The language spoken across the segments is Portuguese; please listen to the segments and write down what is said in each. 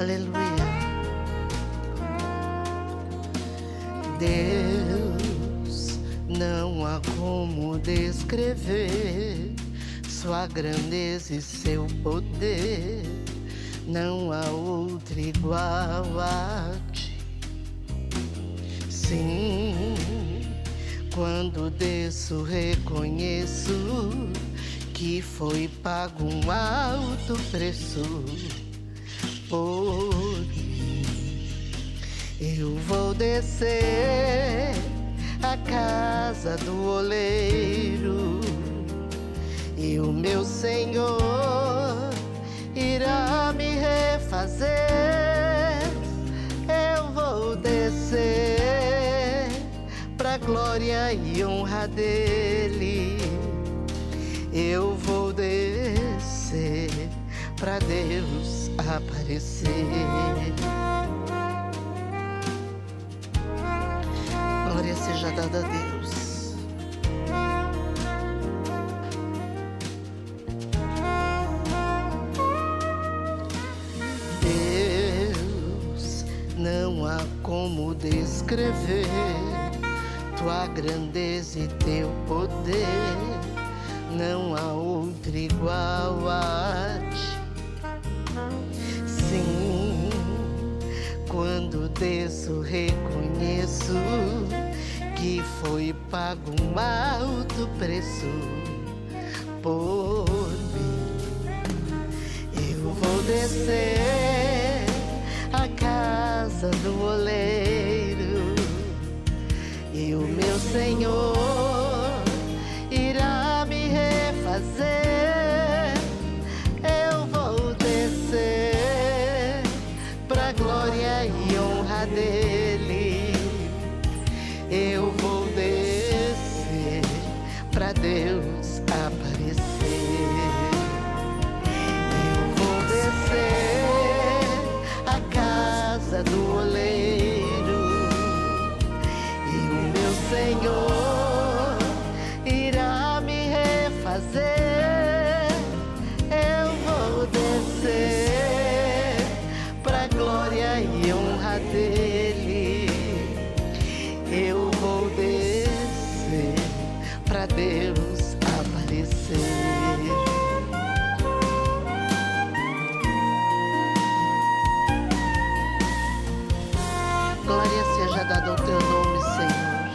Aleluia. Deus, não há como descrever sua grandeza e seu poder. Não há outro igual a ti. Sim, quando desço reconheço que foi pago um alto preço por mim. Eu vou descer a casa do oleiro e o meu Senhor irá me refazer. Eu vou descer pra glória e honra dele. Eu vou descer pra Deus aparecer. Glória seja dada a Deus. Deus, não há como descrever tua grandeza e teu poder. Não há outro igual a ti. Sim, quando desço reconheço que foi pago um alto preço por mim. Eu vou descer a casa do oleiro e o meu Senhor irá me refazer. Eu vou descer pra glória e honra dele. Eu vou descer pra Deus aparecer. Eu vou descer a casa do oleiro e o meu Senhor irá me refazer. Eu vou descer pra glória e honra dele. Eu vou descer pra Deus aparecer. Glória seja dada ao teu nome, Senhor.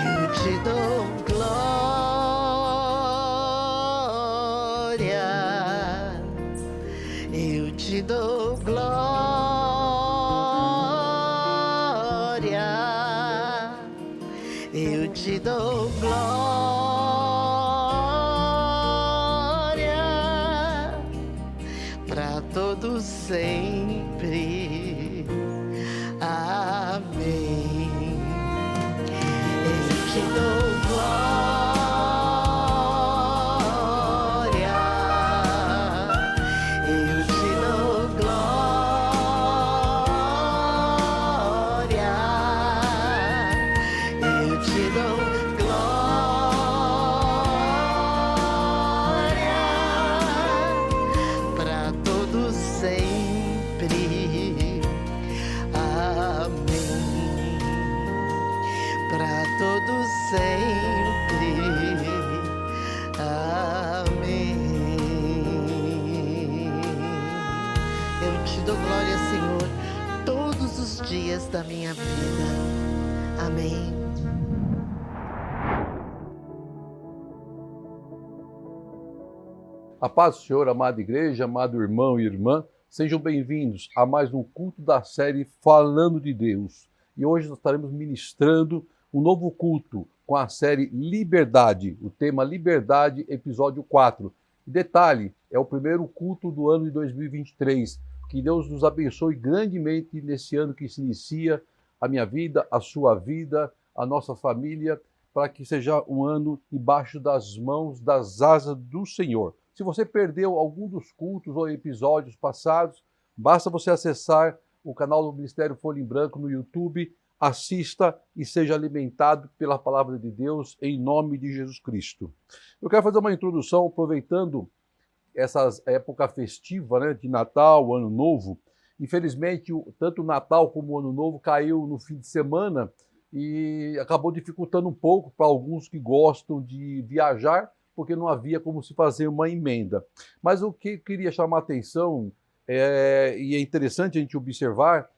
Eu te dou glória. Eu te dou glória. Eu te dou glória pra todos sempre. Amém. Eu te dou glória. Eu te dou glória. Eu te dou glória pra todos sempre. Amém. Pra todos sempre. Amém. Eu te dou glória, Senhor, todos os dias da minha vida. Amém. A paz do Senhor, amada igreja, amado irmão e irmã, sejam bem-vindos a mais um culto da série Falando de Deus. E hoje nós estaremos ministrando um novo culto com a série Liberdade, o tema Liberdade, episódio 4. Detalhe, é o primeiro culto do ano de 2023. Que Deus nos abençoe grandemente nesse ano que se inicia, a minha vida, a sua vida, a nossa família, para que seja um ano embaixo das mãos, das asas do Senhor. Se você perdeu algum dos cultos ou episódios passados, basta você acessar o canal do Ministério Folha em Branco no YouTube, assista e seja alimentado pela palavra de Deus em nome de Jesus Cristo. Eu quero fazer uma introdução aproveitando essa época festiva, né, de Natal, Ano Novo. Infelizmente, tanto o Natal como o Ano Novo caiu no fim de semana e acabou dificultando um pouco para alguns que gostam de viajar, porque não havia como se fazer uma emenda. Mas o que queria chamar a atenção, e é interessante a gente observar,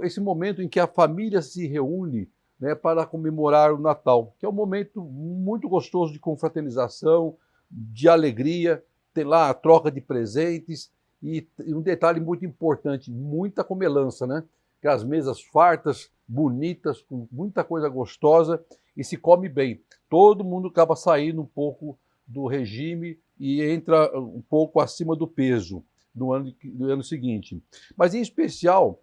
esse momento em que a família se reúne, né, para comemorar o Natal, que é um momento muito gostoso de confraternização, de alegria, tem lá a troca de presentes e um detalhe muito importante, muita comelança, né? Que as mesas fartas, bonitas, com muita coisa gostosa e se come bem. Todo mundo acaba saindo um pouco do regime e entra um pouco acima do peso do ano seguinte. Mas em especial,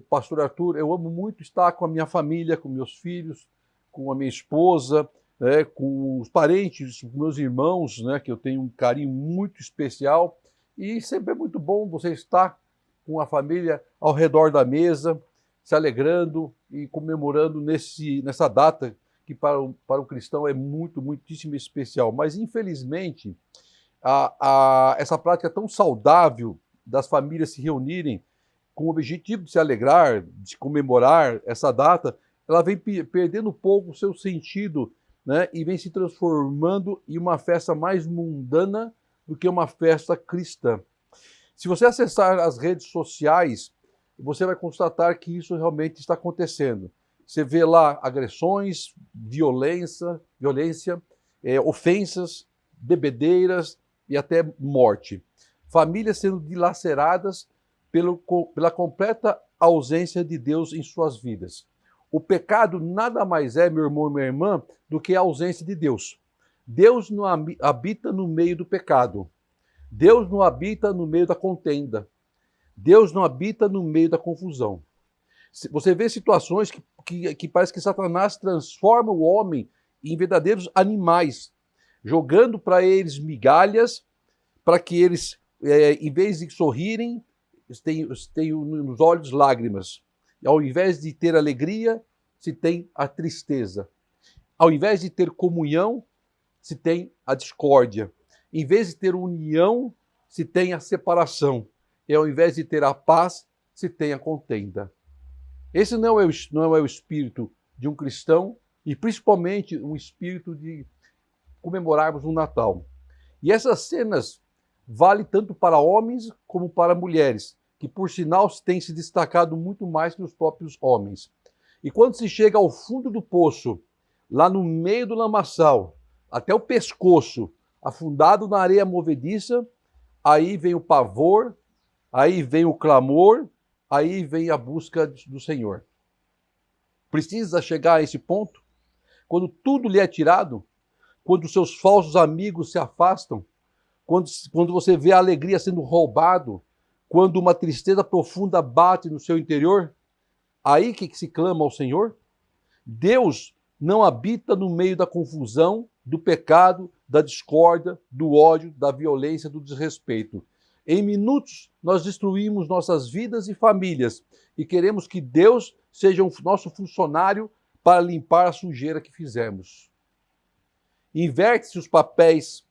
pastor Arthur, eu amo muito estar com a minha família, com meus filhos, com a minha esposa, né, com os parentes, com meus irmãos, né, que eu tenho um carinho muito especial. E sempre é muito bom você estar com a família ao redor da mesa, se alegrando e comemorando nessa data que para o cristão é muitíssimo especial. Mas, infelizmente, essa prática tão saudável das famílias se reunirem com o objetivo de se alegrar, de comemorar essa data, ela vem perdendo um pouco o seu sentido, né, e vem se transformando em uma festa mais mundana do que uma festa cristã. Se você acessar as redes sociais, você vai constatar que isso realmente está acontecendo. Você vê lá agressões, violência, ofensas, bebedeiras e até morte. Famílias sendo dilaceradas pela completa ausência de Deus em suas vidas. O pecado nada mais é, meu irmão e minha irmã, do que a ausência de Deus. Deus não habita no meio do pecado. Deus não habita no meio da contenda. Deus não habita no meio da confusão. Você vê situações que parece que Satanás transforma o homem em verdadeiros animais, jogando para eles migalhas, para que eles, em vez de sorrirem, tenham nos olhos lágrimas. Ao invés de ter alegria, se tem a tristeza. Ao invés de ter comunhão, se tem a discórdia. Em vez de ter união, se tem a separação. E ao invés de ter a paz, se tem a contenda. Esse não é o espírito de um cristão e principalmente um espírito de comemorarmos o Natal. E essas cenas valem tanto para homens como para mulheres, que por sinal têm se destacado muito mais que os próprios homens. E quando se chega ao fundo do poço, lá no meio do lamaçal, até o pescoço, afundado na areia movediça, aí vem o pavor, aí vem o clamor, aí vem a busca do Senhor. Precisa chegar a esse ponto? Quando tudo lhe é tirado, quando seus falsos amigos se afastam, quando você vê a alegria sendo roubado, quando uma tristeza profunda bate no seu interior, aí que se clama ao Senhor? Deus não habita no meio da confusão, do pecado, da discórdia, do ódio, da violência, do desrespeito. Em minutos, nós destruímos nossas vidas e famílias e queremos que Deus seja o nosso funcionário para limpar a sujeira que fizemos. Inverte-se os papéis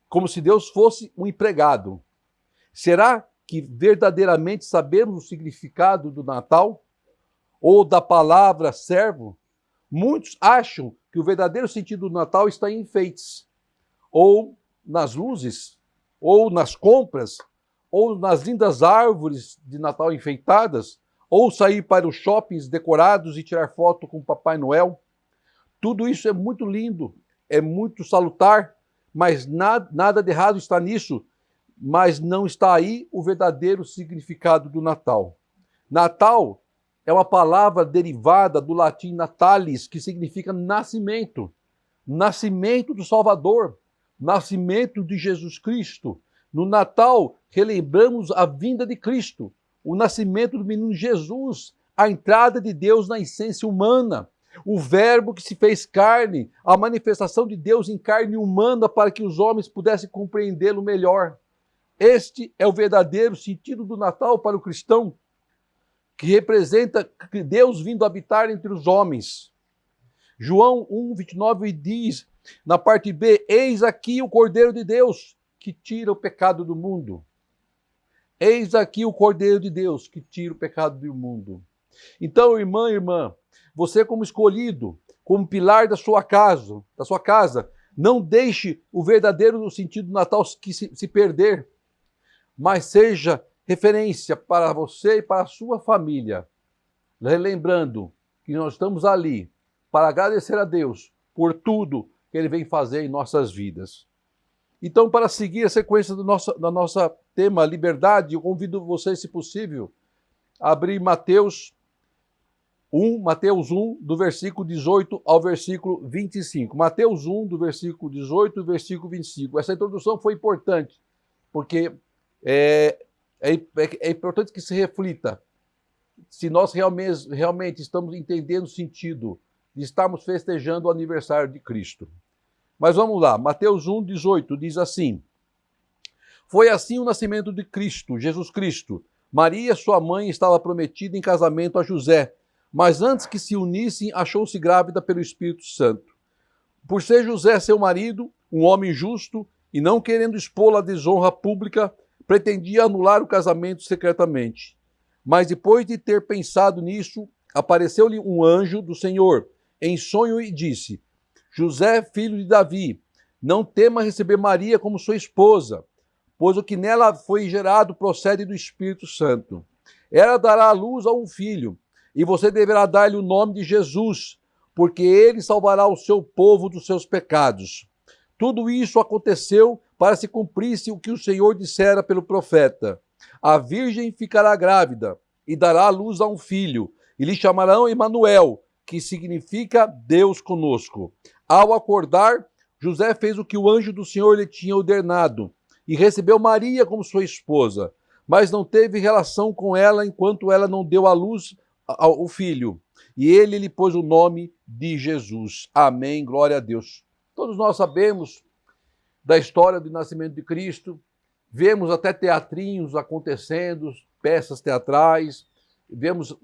como se Deus fosse um empregado. Será que verdadeiramente sabemos o significado do Natal? Ou da palavra servo? Muitos acham que o verdadeiro sentido do Natal está em enfeites, ou nas luzes, ou nas compras, ou nas lindas árvores de Natal enfeitadas, ou sair para os shoppings decorados e tirar foto com o Papai Noel. Tudo isso é muito lindo, é muito salutar, mas nada de errado está nisso, mas não está aí o verdadeiro significado do Natal. Natal é uma palavra derivada do latim natalis, que significa nascimento. Nascimento do Salvador, nascimento de Jesus Cristo. No Natal, relembramos a vinda de Cristo, o nascimento do menino Jesus, a entrada de Deus na essência humana, o verbo que se fez carne, a manifestação de Deus em carne humana para que os homens pudessem compreendê-lo melhor. Este é o verdadeiro sentido do Natal para o cristão, que representa Deus vindo habitar entre os homens. João 1:29 diz Na parte B, eis aqui o Cordeiro de Deus que tira o pecado do mundo. Eis aqui o Cordeiro de Deus que tira o pecado do mundo. Então, irmã, você como escolhido, como pilar da sua casa, não deixe o verdadeiro sentido do Natal se perder, mas seja referência para você e para a sua família. Lembrando que nós estamos ali para agradecer a Deus por tudo que Ele vem fazer em nossas vidas. Então, para seguir a sequência do nosso tema liberdade, eu convido você, se possível, a abrir Mateus 1, do versículo 18 ao versículo 25. Mateus 1, do versículo 18 ao versículo 25. Essa introdução foi importante, porque é importante que se reflita se nós realmente estamos entendendo o sentido de estarmos festejando o aniversário de Cristo. Mas vamos lá, Mateus 1, 18 diz assim: Foi assim o nascimento de Cristo, Jesus Cristo. Maria, sua mãe, estava prometida em casamento a José, mas antes que se unissem, achou-se grávida pelo Espírito Santo. Por ser José seu marido, um homem justo, e não querendo expô-la à desonra pública, pretendia anular o casamento secretamente. Mas depois de ter pensado nisso, apareceu-lhe um anjo do Senhor em sonho e disse: José, filho de Davi, não tema receber Maria como sua esposa, pois o que nela foi gerado procede do Espírito Santo. Ela dará à luz a um filho, e você deverá dar-lhe o nome de Jesus, porque ele salvará o seu povo dos seus pecados. Tudo isso aconteceu para se cumprisse o que o Senhor dissera pelo profeta. A virgem ficará grávida e dará à luz a um filho, e lhe chamarão Emanuel, que significa Deus conosco. Ao acordar, José fez o que o anjo do Senhor lhe tinha ordenado, e recebeu Maria como sua esposa, mas não teve relação com ela enquanto ela não deu à luz ao filho. E ele lhe pôs o nome de Jesus. Amém, glória a Deus. Todos nós sabemos da história do nascimento de Cristo, vemos até teatrinhos acontecendo, peças teatrais, vemos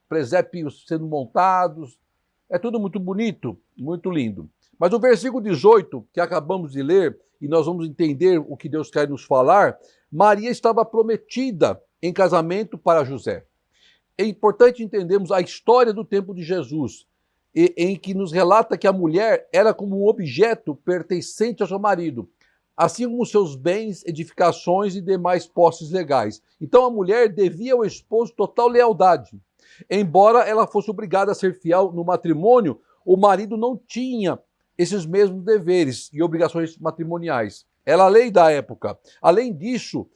presépios sendo montados, é tudo muito bonito, muito lindo. Mas o versículo 18, que acabamos de ler, e nós vamos entender o que Deus quer nos falar, Maria estava prometida em casamento para José. É importante entendermos a história do tempo de Jesus, em que nos relata que a mulher era como um objeto pertencente ao seu marido, assim como seus bens, edificações e demais posses legais. Então a mulher devia ao esposo total lealdade. Embora ela fosse obrigada a ser fiel no matrimônio, o marido não tinha esses mesmos deveres e obrigações matrimoniais. Era a lei da época. Além disso,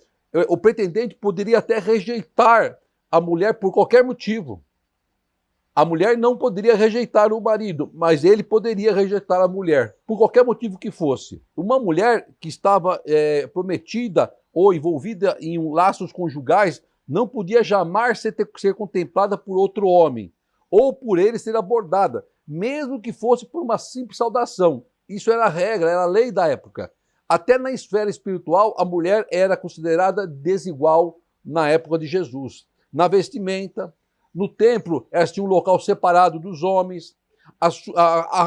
o pretendente poderia até rejeitar a mulher por qualquer motivo. A mulher não poderia rejeitar o marido, mas ele poderia rejeitar a mulher, por qualquer motivo que fosse. Uma mulher que estava prometida ou envolvida em laços conjugais não podia jamais ser contemplada por outro homem, ou por ele ser abordada, mesmo que fosse por uma simples saudação. Isso era a regra, era a lei da época. Até na esfera espiritual, a mulher era considerada desigual na época de Jesus. Na vestimenta, no templo, ela tinha um local separado dos homens.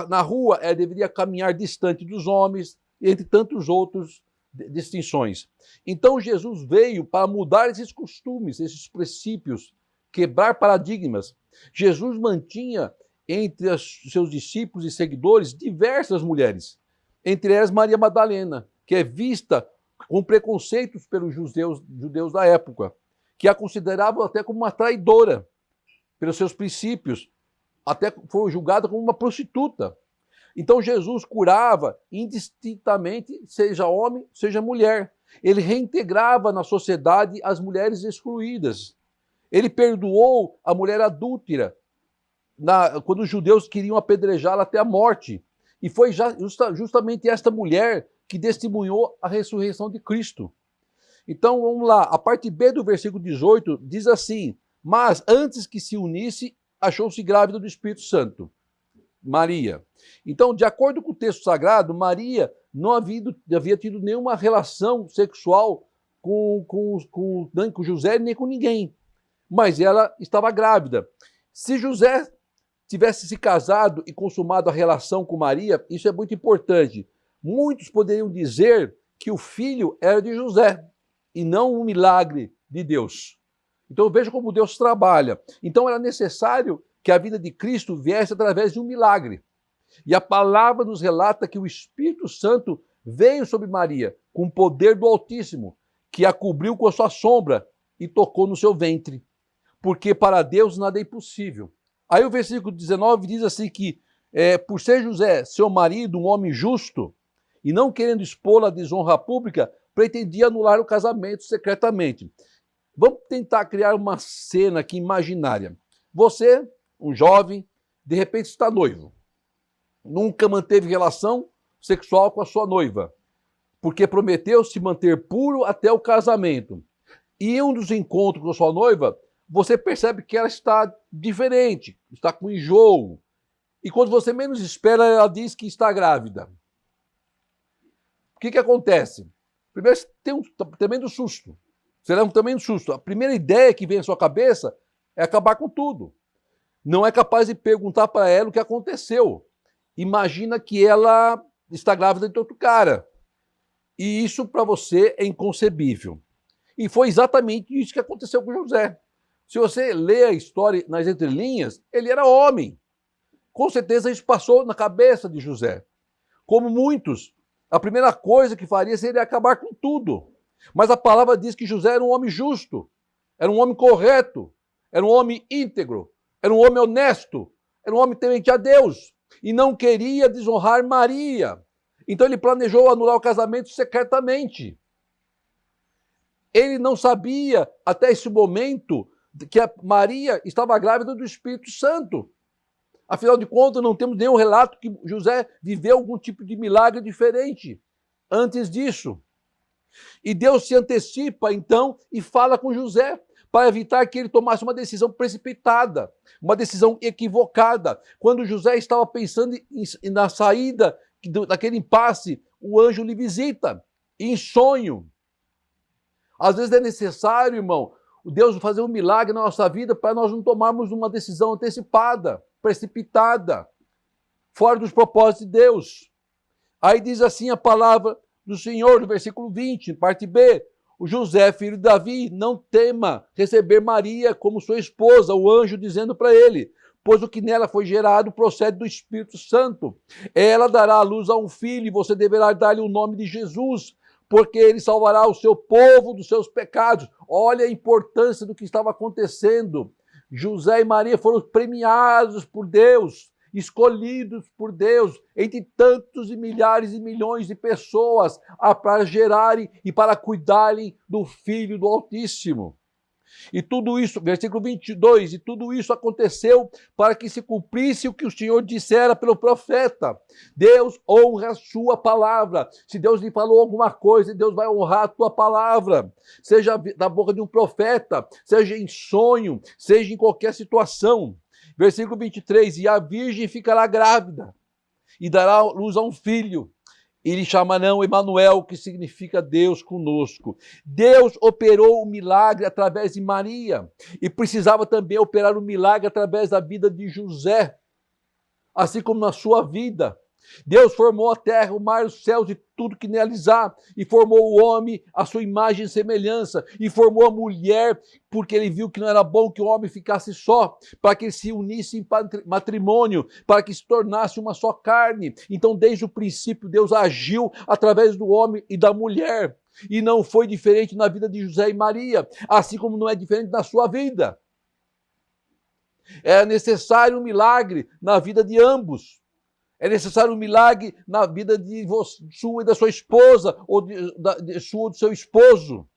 Na rua, ela deveria caminhar distante dos homens, entre tantos outros distinções. Então, Jesus veio para mudar esses costumes, esses princípios, quebrar paradigmas. Jesus mantinha entre seus discípulos e seguidores diversas mulheres, entre elas Maria Madalena, que é vista com preconceitos pelos judeus da época, que a consideravam até como uma traidora pelos seus princípios, até foi julgada como uma prostituta. Então Jesus curava indistintamente, seja homem, seja mulher. Ele reintegrava na sociedade as mulheres excluídas. Ele perdoou a mulher adúltera, quando os judeus queriam apedrejá-la até a morte. E foi justamente esta mulher que testemunhou a ressurreição de Cristo. Então vamos lá, a parte B do versículo 18 diz assim: mas antes que se unisse, achou-se grávida do Espírito Santo, Maria. Então, de acordo com o texto sagrado, Maria não havia tido nenhuma relação sexual com José nem com ninguém. Mas ela estava grávida. Se José tivesse se casado e consumado a relação com Maria, isso é muito importante. Muitos poderiam dizer que o filho era de José e não um milagre de Deus. Então veja como Deus trabalha. Então era necessário que a vida de Cristo viesse através de um milagre. E a palavra nos relata que o Espírito Santo veio sobre Maria com o poder do Altíssimo, que a cobriu com a sua sombra e tocou no seu ventre. Porque para Deus nada é impossível. Aí o versículo 19 diz assim que, por ser José, seu marido, um homem justo, e não querendo expô-la à desonra pública, pretendia anular o casamento secretamente. Vamos tentar criar uma cena aqui imaginária. Você, um jovem, de repente está noivo. Nunca manteve relação sexual com a sua noiva, porque prometeu se manter puro até o casamento. E em um dos encontros com a sua noiva, você percebe que ela está diferente, está com enjoo. E quando você menos espera, ela diz que está grávida. O que acontece? Primeiro, você tem um tremendo susto. Você leva um tremendo susto. A primeira ideia que vem à sua cabeça é acabar com tudo. Não é capaz de perguntar para ela o que aconteceu. Imagina que ela está grávida de outro cara. E isso para você é inconcebível. E foi exatamente isso que aconteceu com José. Se você lê a história nas entrelinhas, ele era homem. Com certeza isso passou na cabeça de José. Como muitos, a primeira coisa que faria seria acabar com tudo. Mas a palavra diz que José era um homem justo, era um homem correto, era um homem íntegro, era um homem honesto, era um homem temente a Deus e não queria desonrar Maria. Então ele planejou anular o casamento secretamente. Ele não sabia até esse momento que a Maria estava grávida do Espírito Santo. Afinal de contas, não temos nenhum relato que José viveu algum tipo de milagre diferente antes disso. E Deus se antecipa, então, e fala com José para evitar que ele tomasse uma decisão precipitada, uma decisão equivocada. Quando José estava pensando na saída daquele impasse, o anjo lhe visita, em sonho. Às vezes é necessário, irmão, Deus fazer um milagre na nossa vida para nós não tomarmos uma decisão antecipada, precipitada, fora dos propósitos de Deus. Aí diz assim a palavra do Senhor, no versículo 20, parte B, o José, filho de Davi, não tema receber Maria como sua esposa, o anjo dizendo para ele, pois o que nela foi gerado procede do Espírito Santo. Ela dará à luz a um filho e você deverá dar-lhe o nome de Jesus, porque ele salvará o seu povo dos seus pecados. Olha a importância do que estava acontecendo. José e Maria foram premiados por Deus, escolhidos por Deus, entre tantos e milhares e milhões de pessoas para gerarem e para cuidarem do Filho do Altíssimo. E tudo isso, versículo 22, e tudo isso aconteceu para que se cumprisse o que o Senhor dissera pelo profeta. Deus honra a sua palavra. Se Deus lhe falou alguma coisa, Deus vai honrar a tua palavra. Seja da boca de um profeta, seja em sonho, seja em qualquer situação. Versículo 23, e a virgem ficará grávida e dará luz a um filho. E lhe chamarão Emanuel, que significa Deus conosco. Deus operou o milagre através de Maria e precisava também operar o milagre através da vida de José, assim como na sua vida. Deus formou a terra, o mar, os céus e tudo que neles há, e formou o homem à sua imagem e semelhança, e formou a mulher, porque ele viu que não era bom que o homem ficasse só, para que eles se unissem em matrimônio, para que se tornasse uma só carne. Então, desde o princípio, Deus agiu através do homem e da mulher, e não foi diferente na vida de José e Maria, assim como não é diferente na sua vida. É necessário um milagre na vida de ambos. É necessário um milagre na vida de sua e da sua esposa, ou de sua ou do seu esposo,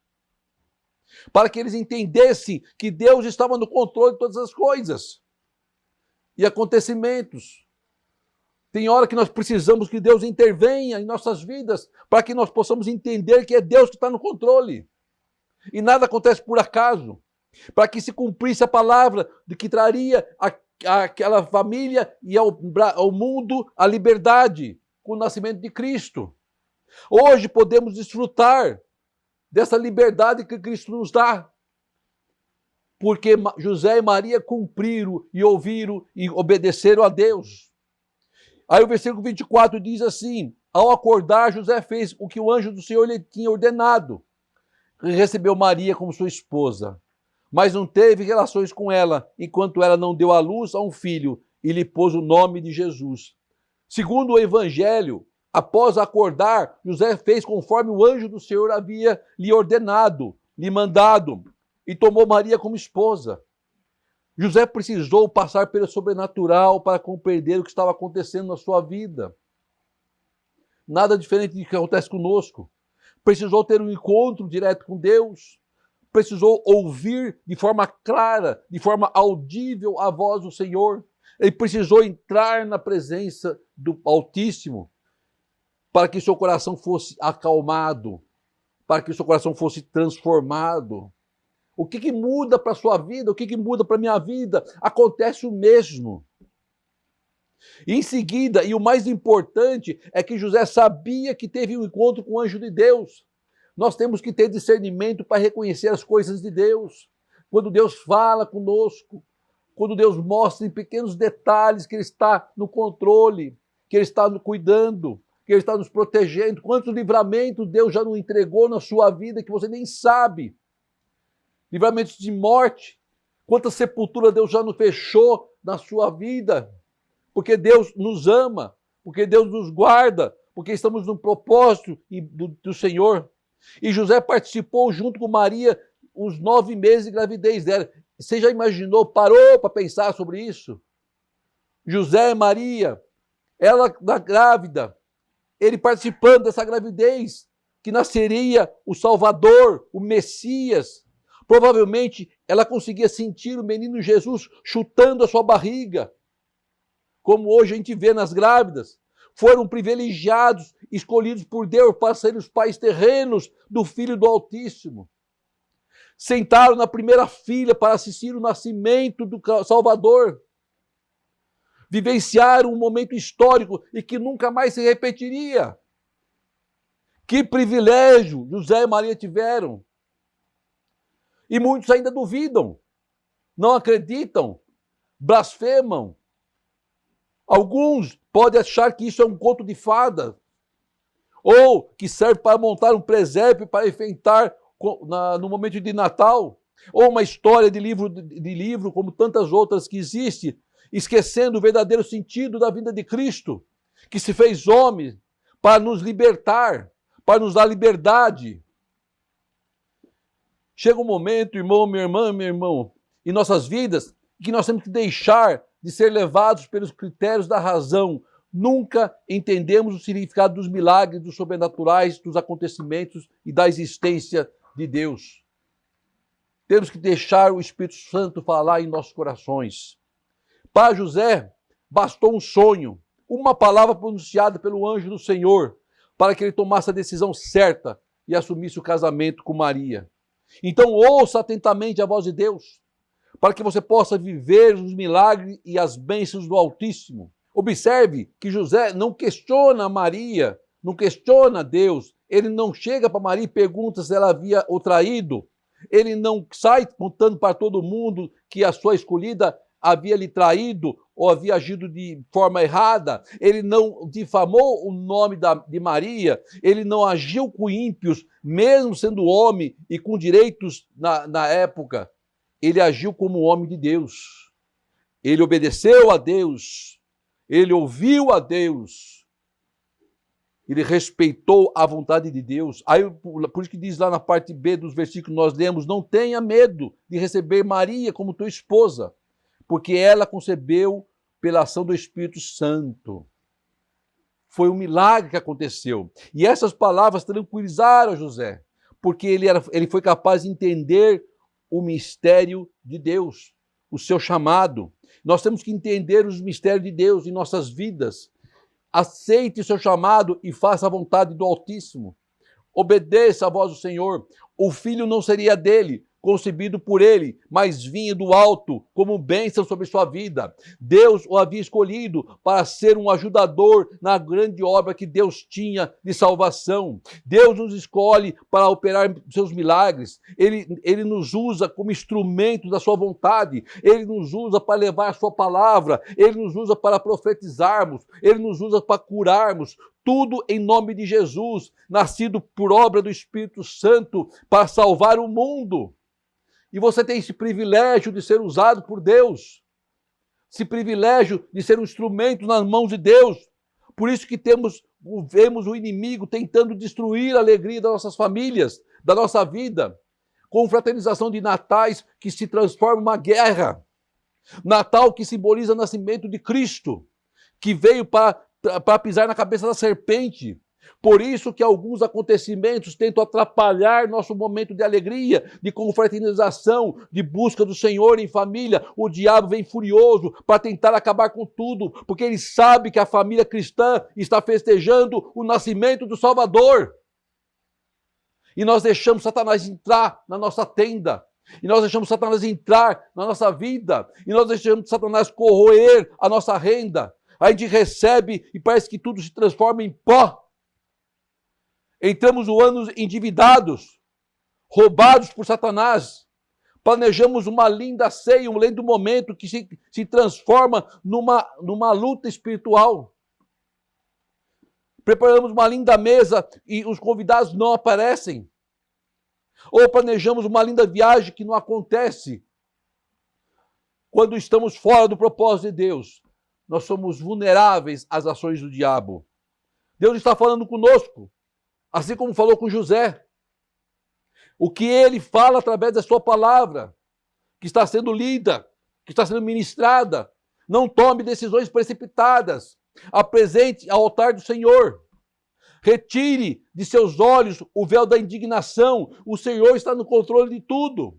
para que eles entendessem que Deus estava no controle de todas as coisas e acontecimentos. Tem hora que nós precisamos que Deus intervenha em nossas vidas, para que nós possamos entender que é Deus que está no controle. E nada acontece por acaso. Para que se cumprisse a palavra de que traria àquela família e ao mundo a liberdade com o nascimento de Cristo. Hoje podemos desfrutar dessa liberdade que Cristo nos dá. porque José e Maria cumpriram e ouviram e obedeceram a Deus. Aí o versículo 24 diz assim: ao acordar, José fez o que o anjo do Senhor lhe tinha ordenado. Recebeu Maria como sua esposa, mas não teve relações com ela, enquanto ela não deu à luz a um filho e lhe pôs o nome de Jesus. Segundo o Evangelho, após acordar, José fez conforme o anjo do Senhor havia lhe ordenado, lhe mandado, e tomou Maria como esposa. José precisou passar pelo sobrenatural para compreender o que estava acontecendo na sua vida. Nada diferente do que acontece conosco. Precisou ter um encontro direto com Deus. Precisou ouvir de forma clara, de forma audível a voz do Senhor. Ele precisou entrar na presença do Altíssimo para que seu coração fosse acalmado, para que seu coração fosse transformado. O que muda para a sua vida? O que muda para a minha vida? Acontece o mesmo. E em seguida, e o mais importante, é que José sabia que teve um encontro com o anjo de Deus. Nós temos que ter discernimento para reconhecer as coisas de Deus. Quando Deus fala conosco, quando Deus mostra em pequenos detalhes que Ele está no controle, que Ele está cuidando, que Ele está nos protegendo. Quantos livramentos Deus já não entregou na sua vida que você nem sabe. Livramentos de morte. Quanta sepultura Deus já não fechou na sua vida. Porque Deus nos ama, porque Deus nos guarda, porque estamos no propósito do Senhor. E José participou junto com Maria os 9 meses de gravidez dela. Você já imaginou, parou para pensar sobre isso? José e Maria, ela grávida, ele participando dessa gravidez, que nasceria o Salvador, o Messias. Provavelmente ela conseguia sentir o menino Jesus chutando a sua barriga, como hoje a gente vê nas grávidas. Foram privilegiados, escolhidos por Deus para serem os pais terrenos do Filho do Altíssimo. Sentaram na primeira fila para assistir o nascimento do Salvador. Vivenciaram um momento histórico e que nunca mais se repetiria. Que privilégio José e Maria tiveram. E muitos ainda duvidam, não acreditam, blasfemam. Alguns podem achar que isso é um conto de fada, ou que serve para montar um presépio para enfeitar no momento de Natal, ou uma história de livro como tantas outras que existem, esquecendo o verdadeiro sentido da vinda de Cristo, que se fez homem para nos libertar, para nos dar liberdade. Chega um momento, irmão, minha irmã, meu irmão, em nossas vidas, que nós temos que deixar de ser levados pelos critérios da razão. Nunca entendemos o significado dos milagres, dos sobrenaturais, dos acontecimentos e da existência de Deus. Temos que deixar o Espírito Santo falar em nossos corações. Para José, bastou um sonho, uma palavra pronunciada pelo anjo do Senhor, para que ele tomasse a decisão certa e assumisse o casamento com Maria. Então ouça atentamente a voz de Deus, para que você possa viver os milagres e as bênçãos do Altíssimo. Observe que José não questiona Maria, não questiona Deus. Ele não chega para Maria e pergunta se ela havia o traído. Ele não sai contando para todo mundo que a sua escolhida havia lhe traído ou havia agido de forma errada. Ele não difamou o nome de Maria. Ele não agiu com ímpios, mesmo sendo homem e com direitos na época. Ele agiu como homem de Deus. Ele obedeceu a Deus. Ele ouviu a Deus. Ele respeitou a vontade de Deus. Aí, por isso que diz lá na parte B dos versículos que nós lemos, não tenha medo de receber Maria como tua esposa, porque ela concebeu pela ação do Espírito Santo. Foi um milagre que aconteceu. E essas palavras tranquilizaram José, porque ele foi capaz de entender o mistério de Deus, o seu chamado. Nós temos que entender os mistérios de Deus em nossas vidas. Aceite o seu chamado e faça a vontade do Altíssimo. Obedeça a voz do Senhor. O filho não seria dele, concebido por ele, mas vinha do alto como bênção sobre sua vida. Deus o havia escolhido para ser um ajudador na grande obra que Deus tinha de salvação. Deus nos escolhe para operar seus milagres. Ele nos usa como instrumento da sua vontade. Ele nos usa para levar a sua palavra. Ele nos usa para profetizarmos. Ele nos usa para curarmos. Tudo em nome de Jesus, nascido por obra do Espírito Santo para salvar o mundo. E você tem esse privilégio de ser usado por Deus. Esse privilégio de ser um instrumento nas mãos de Deus. Por isso que vemos o inimigo tentando destruir a alegria das nossas famílias, da nossa vida. Com fraternização de natais que se transforma em uma guerra. Natal que simboliza o nascimento de Cristo, que veio para pisar na cabeça da serpente. Por isso que alguns acontecimentos tentam atrapalhar nosso momento de alegria, de confraternização, de busca do Senhor em família. O diabo vem furioso para tentar acabar com tudo, porque ele sabe que a família cristã está festejando o nascimento do Salvador. E nós deixamos Satanás entrar na nossa tenda. E nós deixamos Satanás entrar na nossa vida. E nós deixamos Satanás corroer a nossa renda. A gente recebe e parece que tudo se transforma em pó. Entramos no ano endividados, roubados por Satanás. Planejamos uma linda ceia, um lindo momento que se transforma numa luta espiritual. Preparamos uma linda mesa e os convidados não aparecem. Ou planejamos uma linda viagem que não acontece. Quando estamos fora do propósito de Deus, nós somos vulneráveis às ações do diabo. Deus está falando conosco, assim como falou com José. O que ele fala através da sua palavra, que está sendo lida, que está sendo ministrada. Não tome decisões precipitadas. Apresente ao altar do Senhor. Retire de seus olhos o véu da indignação. O Senhor está no controle de tudo.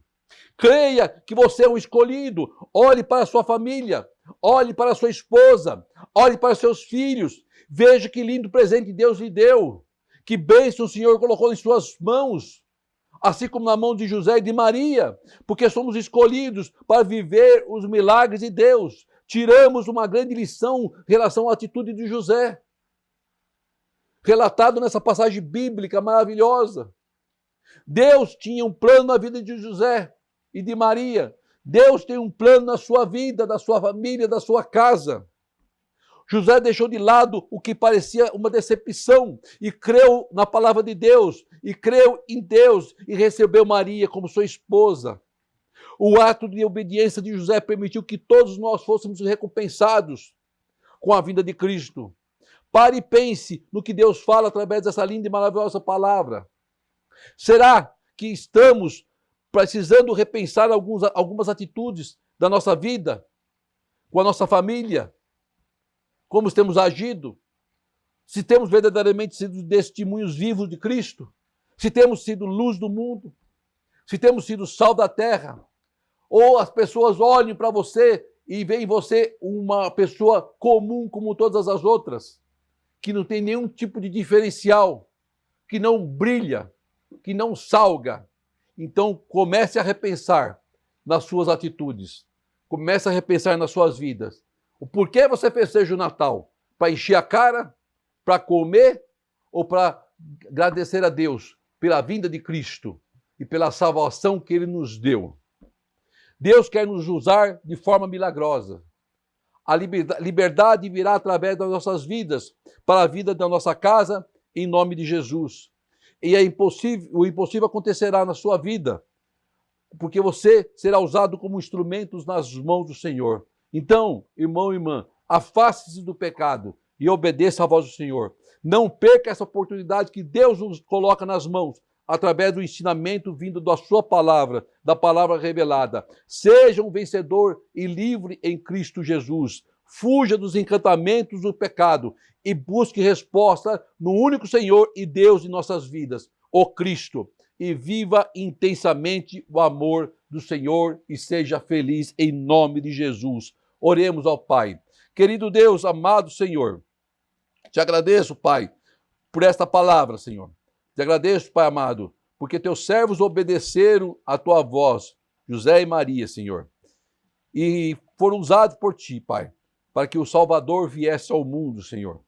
Creia que você é um escolhido. Olhe para a sua família. Olhe para a sua esposa. Olhe para seus filhos. Veja que lindo presente Deus lhe deu. Que bênção o Senhor colocou em suas mãos. Assim como na mão de José e de Maria. Porque somos escolhidos para viver os milagres de Deus. Tiramos uma grande lição em relação à atitude de José. Relatado nessa passagem bíblica maravilhosa. Deus tinha um plano na vida de José e de Maria. Deus tem um plano na sua vida, da sua família, da sua casa. José deixou de lado o que parecia uma decepção e creu na palavra de Deus, e creu em Deus e recebeu Maria como sua esposa. O ato de obediência de José permitiu que todos nós fôssemos recompensados com a vinda de Cristo. Pare e pense no que Deus fala através dessa linda e maravilhosa palavra. Será que estamos precisando repensar algumas atitudes da nossa vida, com a nossa família? Como temos agido? Se temos verdadeiramente sido testemunhos vivos de Cristo? Se temos sido luz do mundo? Se temos sido sal da terra? Ou as pessoas olham para você e veem em você uma pessoa comum como todas as outras, que não tem nenhum tipo de diferencial, que não brilha, que não salga? Então comece a repensar nas suas atitudes, comece a repensar nas suas vidas. O porquê você festeja o Natal? Para encher a cara? Para comer? Ou para agradecer a Deus pela vinda de Cristo e pela salvação que Ele nos deu? Deus quer nos usar de forma milagrosa. A liberdade virá através das nossas vidas, para a vida da nossa casa, em nome de Jesus. E o impossível acontecerá na sua vida, porque você será usado como instrumentos nas mãos do Senhor. Então, irmão e irmã, afaste-se do pecado e obedeça à voz do Senhor. Não perca essa oportunidade que Deus nos coloca nas mãos, através do ensinamento vindo da sua palavra, da palavra revelada. Seja um vencedor e livre em Cristo Jesus. Fuja dos encantamentos do pecado e busque resposta no único Senhor e Deus de nossas vidas, o Cristo. E viva intensamente o amor do Senhor e seja feliz em nome de Jesus. Oremos ao Pai. Querido Deus, amado Senhor, te agradeço, Pai, por esta palavra, Senhor. Te agradeço, Pai amado, porque teus servos obedeceram a tua voz, José e Maria, Senhor, e foram usados por ti, Pai, para que o Salvador viesse ao mundo, Senhor,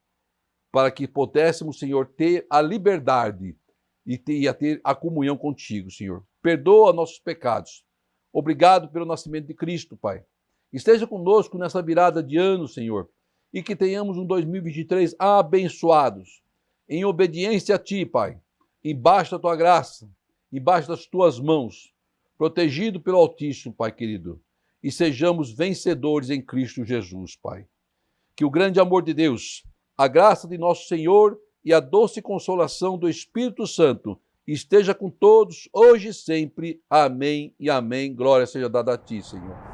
para que pudéssemos, Senhor, ter a liberdade e ter a comunhão contigo, Senhor. Perdoa nossos pecados. Obrigado pelo nascimento de Cristo, Pai. Esteja conosco nessa virada de ano, Senhor, e que tenhamos um 2023 abençoados, em obediência a Ti, Pai, embaixo da Tua graça, embaixo das Tuas mãos, protegido pelo Altíssimo, Pai querido, e sejamos vencedores em Cristo Jesus, Pai. Que o grande amor de Deus, a graça de nosso Senhor e a doce consolação do Espírito Santo esteja com todos, hoje e sempre. Amém e amém. Glória seja dada a Ti, Senhor.